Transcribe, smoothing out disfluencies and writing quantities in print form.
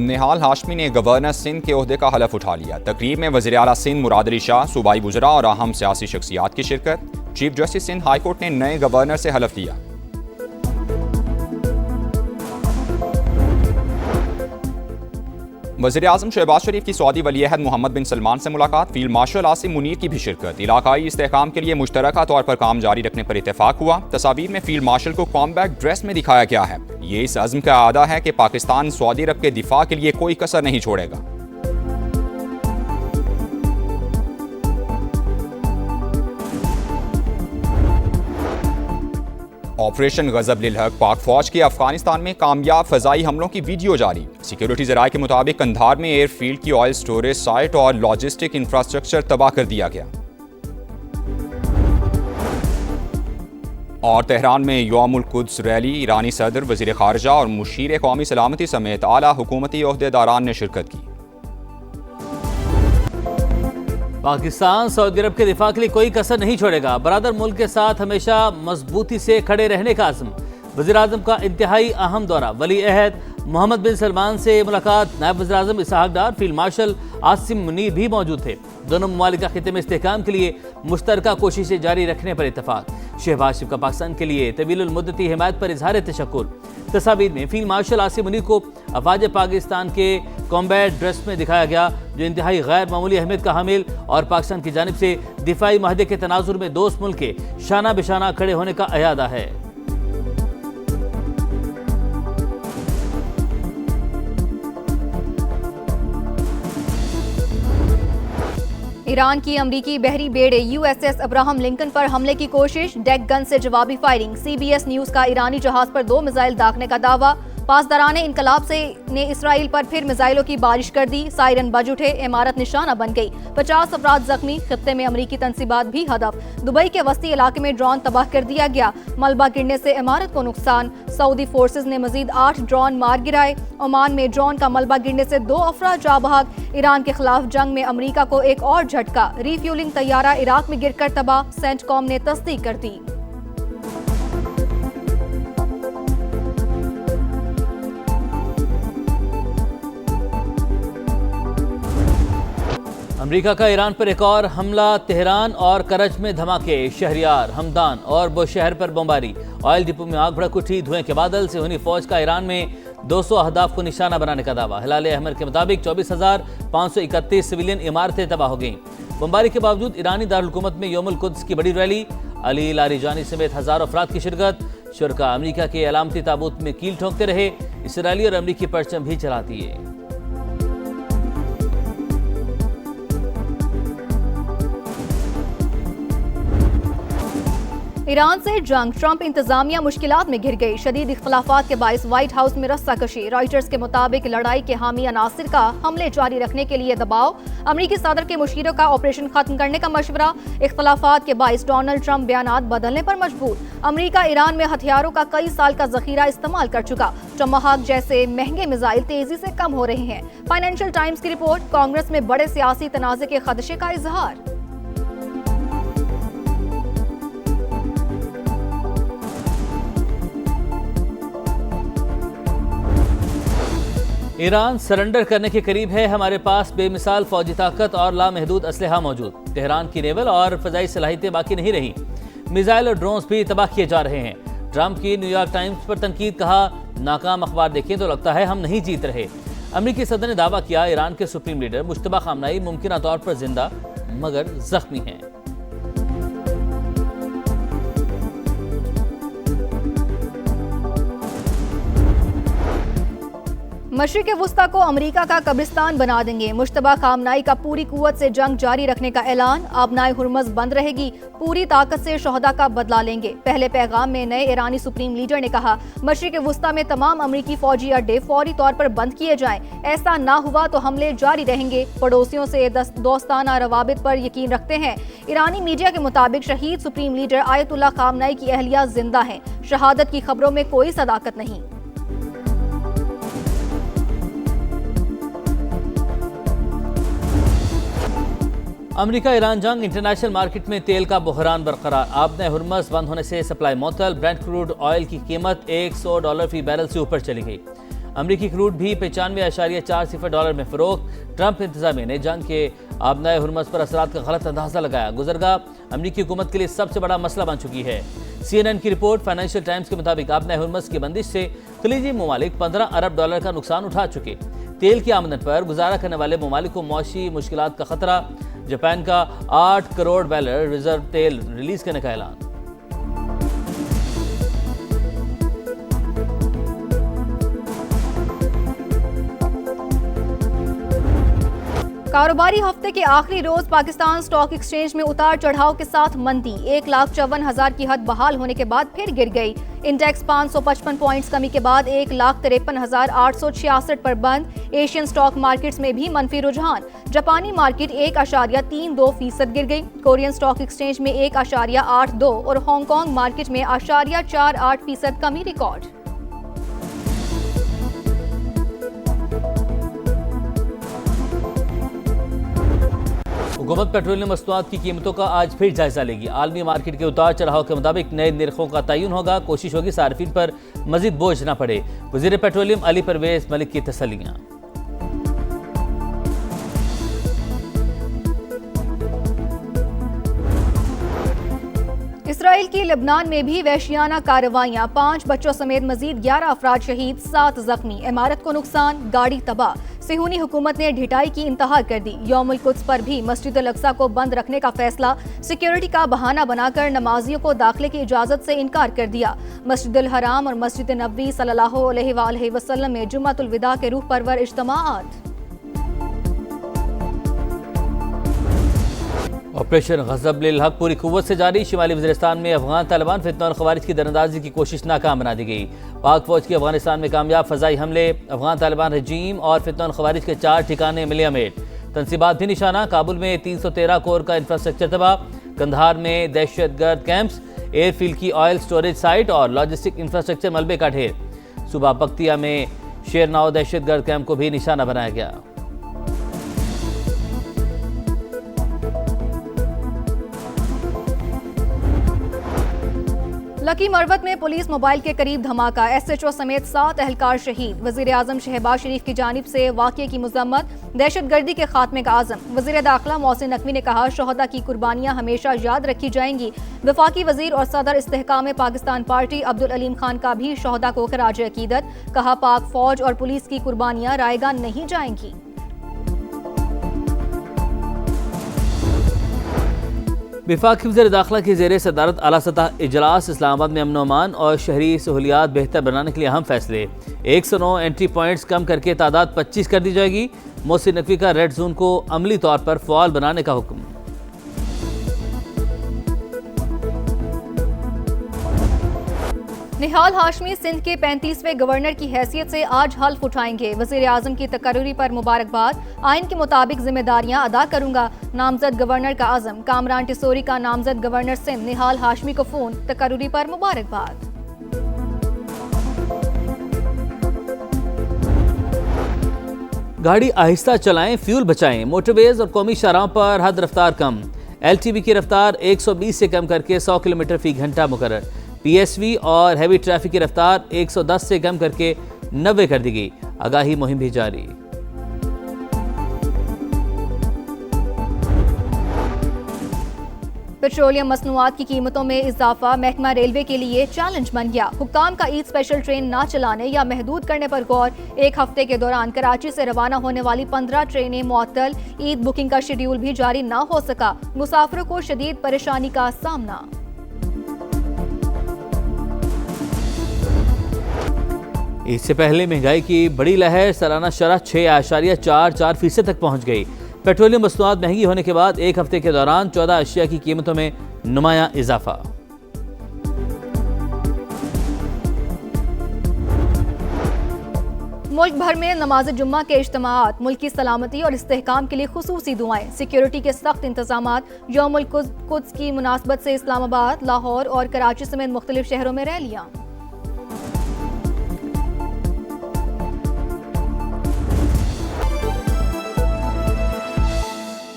निहाल हाशमी ने गवर्नर सिंध के ओहदे का हलफ उठा लिया। तकरीब में वज़ीर आला सिंध मुराद अली शाह, सूबाई वुज़रा और अहम सियासी शख्सियात की शिरकत। Chief justice Sindh high court ने नए गवर्नर से हलफ लिया। वज़ीर आज़म शहबाज शरीफ की सऊदी वली अहद मोहम्मद बिन सलमान से मुलाकात। फील्ड मार्शल आसिम मुनीर की भी शिरकत। इलाकाई इस्तेहकाम के लिए मुश्तरका तौर पर काम जारी रखने पर इत्तेफाक हुआ। तस्वीर में फील्ड मार्शल को कॉम्बैट ड्रेस में दिखाया गया है। ये इस अज़्म का आदा है कि पाकिस्तान सऊदी अरब के दिफा के लिए कोई कसर नहीं छोड़ेगा। ऑपरेशन गजब लिल हक, पाक फौज के अफगानिस्तान में कामयाब फजाई हमलों की वीडियो जारी। सिक्योरिटी ज़राए के मुताबिक कंधार में एयरफील्ड की ऑयल स्टोरेज साइट और लॉजिस्टिक इंफ्रास्ट्रक्चर तबाह कर दिया गया। और तेहरान में यौमुल कुद्स रैली, ईरानी सदर, वज़ीर ख़ारजा और मुशीर कौमी सलामती समेत आला हुकूमती ओहदेदारान ने शिरकत की। पाकिस्तान सऊदी अरब के दिफा के लिए कोई कसर नहीं छोड़ेगा। बरादर मुल्क के साथ हमेशा मजबूती से खड़े रहने का आज़म। वज़ीर आज़म का इंतहाई अहम दौरा। वली अहद मोहम्मद बिन सलमान से मुलाकात। नायब वज़ीर आज़म इसहाक डार, फील्ड मार्शल आसिम मुनीर भी मौजूद थे। दोनों ममालिक का खित्ते में इस्तेहकाम के लिए मुश्तरका कोशिशें जारी रखने पर इत्तफाक। शहबाज शरीफ का पाकिस्तान के लिए तवील मुद्दती हिमायत पर इजहार तशक्कुर। तस्वीर में फील्ड मार्शल आसिम मुनीर को अफवाज पाकिस्तान के कॉम्बैट ड्रेस में दिखाया गया, जो इंतहाई गैर मामूली अहमियत का हामिल और पाकिस्तान की जानिब से दिफाई माहदे के तनाजुर में दोस्त मुल्क के शाना बिशाना खड़े होने का अयादा है। ईरान की अमरीकी बहरी बेड़े USS अब्राहम लिंकन पर हमले की कोशिश। डेक गन से जवाबी फायरिंग। CBS न्यूज का ईरानी जहाज पर 2 मिसाइल दागने का दावा। पासदाराने इनकलाब ने इसराइल पर फिर मिसाइलों की बारिश कर दी। सायरन बज उठे, इमारत निशाना बन गई। 50 अफराद जख्मी। खित्ते में अमरीकी तनसीबात भी हदफ। दुबई के वस्ती इलाके में ड्रोन तबाह कर दिया गया। मलबा गिरने से इमारत को नुकसान। सऊदी फोर्सेज ने मजीद 8 ड्रोन मार गिराए। ओमान में ड्रोन का मलबा गिरने से 2 अफराद जा बहक। ईरान के खिलाफ जंग में अमरीका को एक और झटका। रीफ्यूलिंग तैयारा इराक में गिरकर तबाह। सेंटकॉम ने तस्दीक कर दी। अमेरिका का ईरान पर एक और हमला। तेहरान और करज में धमाके। शहरियार, हमदान और बुशहर पर बमबारी। ऑयल डिपो में आग भड़क उठी। धुएं के बादल से हुनी फौज का ईरान में 200 अहदाफ को निशाना बनाने का दावा। हिलाल अहमर के मुताबिक 24,531 सिविलियन इमारतें तबाह हो गईं। बमबारी के बावजूद ईरानी दारुल-हुकूमत में यौमुल कुद्स की बड़ी रैली। अली लारीजानी समेत हजारों अफराद की शिरकत। शुरका अमरीका के अलामती ताबूत में कील ठोंकते रहे। इसराइली और अमरीकी परचम भी चलाती है। ईरान से जंग। ट्रंप इंतजामिया मुश्किलात में घिर गई। शदीद इख्तलाफात के बाइस व्हाइट हाउस में रस्साकशी। रॉयटर्स के मुताबिक लड़ाई के हामी अनासिर का हमले जारी रखने के लिए दबाव। अमरीकी सदर के मुशीरों का ऑपरेशन खत्म करने का मशवरा। इख्तलाफात के बाइस डोनाल्ड ट्रंप बयानात बदलने पर मजबूर। अमरीका ईरान में हथियारों का कई साल का जखीरा इस्तेमाल कर चुका। टमाहाक जैसे महंगे मिसाइल तेजी से कम हो रहे हैं। फाइनेंशियल टाइम्स की रिपोर्ट। कांग्रेस में बड़े सियासी तनाज़े के खदशे का इजहार। ईरान सरेंडर करने के करीब है। हमारे पास बेमिसाल फौजी ताकत और लामहदूद असलहा मौजूद। तेहरान की नेवल और फजाई सलाहियतें बाकी नहीं रही। मिसाइल और ड्रोन्स भी तबाह किए जा रहे हैं। ट्रंप की न्यूयॉर्क टाइम्स पर तनकीद। कहा, नाकाम अखबार देखें तो लगता है हम नहीं जीत रहे। अमरीकी सदर ने दावा किया, ईरान के सुप्रीम लीडर मुश्तबा खामनाई मुमकिन तौर पर जिंदा मगर जख्मी हैं। मशरिक़ वुस्ता को अमरीका का कब्रिस्तान बना देंगे। मुश्तबा खामनाई का पूरी कुव्वत से जंग जारी रखने का ऐलान। आबनाए हुर्मज़ बंद रहेगी। पूरी ताकत से शोहदा का बदला लेंगे। पहले पैगाम में नए ईरानी सुप्रीम लीडर ने कहा, मशरिक़ वुस्ता में तमाम अमरीकी फौजी अड्डे फौरी तौर पर बंद किए जाएं। ऐसा ना हुआ तो हमले जारी रहेंगे। पड़ोसियों से दोस्ताना रवाबित पर यकीन रखते हैं। ईरानी मीडिया के मुताबिक शहीद सुप्रीम लीडर आयतुल्लाह खामनाई की अहलिया जिंदा है। शहादत की खबरों में कोई सदाकत नहीं। अमेरिका ईरान जंग। इंटरनेशनल मार्केट में तेल का बहरान बरकरार। आबने हुर्मज़ बंद होने से सप्लाई मुअत्तल। ब्रेंट क्रूड ऑयल की कीमत $100 फी बैरल से ऊपर चली गई। अमरीकी क्रूड भी 95.40 डॉलर में फरोख्त। ट्रंप इंतजामिया ने जंग के आबनाए हुर्मस पर असरात का गलत अंदाजा लगाया। गुजरगाह अमरीकी हुकूमत के लिए सबसे बड़ा मसला बन चुकी है। CNN की रिपोर्ट। फाइनेंशियल टाइम्स के मुताबिक आबनाए हुर्मस की बंदिश से खलीजी ममालिक 15 अरब डॉलर का नुकसान उठा चुके। तेल की आमदन पर गुजारा करने वाले ममालिक को मौशी मुश्किलात का खतरा। जापान का 8 करोड़ बैरल रिजर्व तेल रिलीज करने का ऐलान। कारोबारी हफ्ते के आखिरी रोज पाकिस्तान स्टॉक एक्सचेंज में उतार चढ़ाव के साथ मंदी। 1,54,000 की हद बहाल होने के बाद फिर गिर गई। इंडेक्स 555 पॉइंट्स कमी के बाद 1,53,866 पर बंद। एशियन स्टॉक मार्केट्स में भी मनफी रुझान। जापानी मार्केट 1.32% गिर गई। कोरियन स्टॉक एक्सचेंज में 1.82 और हांगकांग मार्केट में 0.48% कमी रिकॉर्ड। हुकूमत पेट्रोलियम मसनूआत की कीमतों का आज फिर जायजा लेगी। आलमी मार्केट के उतार चढ़ाव के मुताबिक नए निर्खों का तयन होगा। कोशिश होगी सार्फिन पर मजीद बोझ न पड़े। वजीर पेट्रोलियम अली परवेज मलिक की तसल्लियां। इसराइल की लेबनान में भी वहशियाना कार्रवाइयां। 5 बच्चों समेत मजीद 11 अफराद शहीद, 7 जख्मी। इमारत को नुकसान, गाड़ी तबाह। सिहूनी हुकूमत ने ढिठाई की इंतहा कर दी। यौमुल कुद्स पर भी मस्जिद अल अक्सा को बंद रखने का फैसला। सिक्योरिटी का बहाना बनाकर नमाजियों को दाखिले की इजाजत से इनकार कर दिया। मस्जिद अल हराम और मस्जिद नबवी सल्लल्लाहु अलैहि वसल्लम में जुम्मतुल विदा के रूह परवर इज्तिमाआत। ऑपरेशन गज़ब लिल हक पूरी कुव्वत से जारी। शिमाली वज़ीरिस्तान में अफगान तालिबान फितना और खवारिज की दरअंदाजी की कोशिश नाकाम बना दी गई। पाक फौज की अफगानिस्तान में कामयाब फजाई हमले। अफगान तालिबान रजीम और फितना और खवारिज के 4 ठिकाने मिलियामेट। तनसीबात भी निशाना। काबुल में 313 कोर का इंफ्रास्ट्रक्चर तबाह। कंधार में दहशतगर्द कैंप्स, एयरफील्ड की ऑयल स्टोरेज साइट और लॉजिस्टिक इंफ्रास्ट्रक्चर मलबे का ढेर। सूबा बख्तिया में शेरनाव दहशतगर्द कैंप को भी निशाना बनाया गया। लकी मरवत में पुलिस मोबाइल के करीब धमाका। SHO समेत 7 एहलकार शहीद। वजीर आजम शहबाज शरीफ की जानिब से वाक़ये की मजम्मत। दहशतगर्दी के खात्मे का आज़म। वजीर दाखिला मोहसिन नकवी ने कहा, शोहदा की कुर्बानियां हमेशा याद रखी जाएंगी। वफाकी वजीर और सदर इस्तेहकाम पाकिस्तान पार्टी अब्दुल अलीम खान का भी शोहदा को खराज अकीदत। कहा, पाक फौज और पुलिस की कुर्बानियां रायगा नहीं जाएंगी। वफाकी वज़ीर दाखिला की ज़ेर सदारत आला सतह इजलास। इस्लामाबाद में अमन अमान और शहरी सहूलियात बेहतर बनाने के लिए अहम फैसले। 109 एंट्री पॉइंट्स कम करके तादाद 25 कर दी जाएगी। मोहसिन नकवी का रेड जोन को अमली तौर पर फ़आल बनाने का हुक्म। निहाल हाशमी सिंध के 35वें गवर्नर की हैसियत से आज हल्फ उठाएंगे। वजीर आजम की तकर्री पर मुबारकबाद। आइन के मुताबिक जिम्मेदारियां अदा करूंगा। नामजद गवर्नर का आजम। कामरान टिसोरी का नामजद गवर्नर सिंध निहाल हाशमी को फोन। तकर्री पर मुबारकबाद। गाड़ी आहिस्ता चलाएं, फ्यूल बचाएं। मोटरवेज और कौमी शाहराहों पर हद रफ्तार कम। LTV की रफ्तार 120 से कम करके 100 किलोमीटर फी घंटा मुकर्रर। PSV और हैवी ट्रैफिक की रफ्तार 110 से कम करके 90 कर दी गई। आगाही मुहिम भी जारी। पेट्रोलियम मसनूआत की कीमतों में इजाफा महकमा रेलवे के लिए चैलेंज बन गया। हुक्काम का ईद स्पेशल ट्रेन न चलाने या महदूद करने पर गौर। 1 हफ्ते के दौरान कराची से रवाना होने वाली 15 ट्रेनें मुअत्तल। ईद बुकिंग का शेड्यूल भी जारी न हो सका। मुसाफिरों को शदीद परेशानी का सामना। इससे पहले महंगाई की बड़ी लहर। सालाना शरह 6.44% तक पहुंच गई। पेट्रोलियम मसनूआत महंगी होने के बाद 1 हफ्ते के दौरान 14 अशिया की कीमतों में नुमाया इजाफा। मुल्क भर में नमाज जुम्मा के इज्तिमाआत। मुल्क की सलामती और इस्तेहकाम के लिए खुसूसी दुआएं। सिक्योरिटी के सख्त इंतजामात। यौमुल कुद्स की मुनासबत से इस्लामाबाद, लाहौर और कराची समेत मुख्तलिफ शहरों में रैलियां।